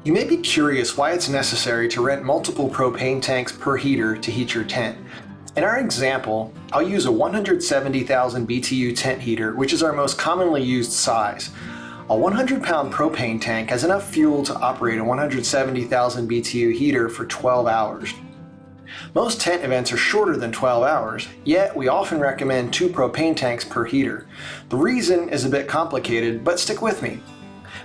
You may be curious why it's necessary to rent multiple propane tanks per heater to heat your tent. In our example, I'll use a 170,000 BTU tent heater, which is our most commonly used size. A 100-pound propane tank has enough fuel to operate a 170,000 BTU heater for 12 hours. Most tent events are shorter than 12 hours, yet we often recommend 2 propane tanks per heater. The reason is a bit complicated, but stick with me.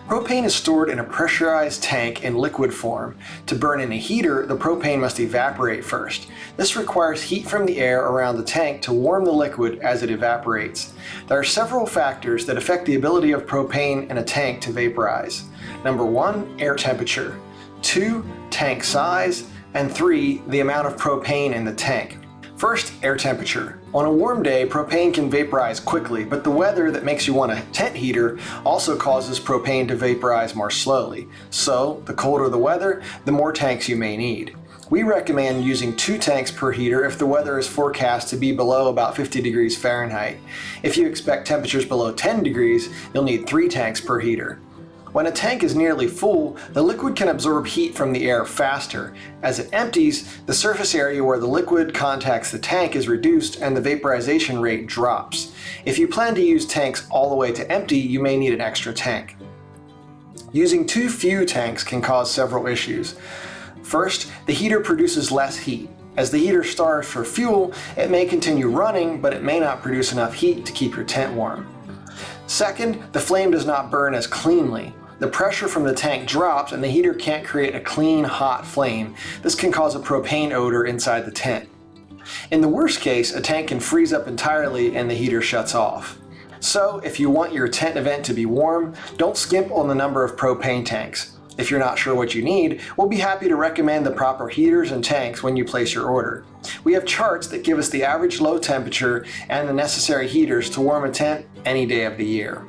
Propane is stored in a pressurized tank in liquid form. To burn in a heater, the propane must evaporate first. This requires heat from the air around the tank to warm the liquid as it evaporates. There are several factors that affect the ability of propane in a tank to vaporize. Number 1, air temperature. 2, tank size. And 3, the amount of propane in the tank. First, air temperature. On a warm day, propane can vaporize quickly, but the weather that makes you want a tent heater also causes propane to vaporize more slowly. So, the colder the weather, the more tanks you may need. We recommend using 2 tanks per heater if the weather is forecast to be below about 50 degrees Fahrenheit. If you expect temperatures below 10 degrees, you'll need 3 tanks per heater. When a tank is nearly full, the liquid can absorb heat from the air faster. As it empties, the surface area where the liquid contacts the tank is reduced and the vaporization rate drops. If you plan to use tanks all the way to empty, you may need an extra tank. Using too few tanks can cause several issues. First, the heater produces less heat. As the heater starves for fuel, it may continue running, but it may not produce enough heat to keep your tent warm. Second, the flame does not burn as cleanly. The pressure from the tank drops and the heater can't create a clean, hot flame. This can cause a propane odor inside the tent. In the worst case, a tank can freeze up entirely and the heater shuts off. So, if you want your tent event to be warm, don't skimp on the number of propane tanks. If you're not sure what you need, we'll be happy to recommend the proper heaters and tanks when you place your order. We have charts that give us the average low temperature and the necessary heaters to warm a tent any day of the year.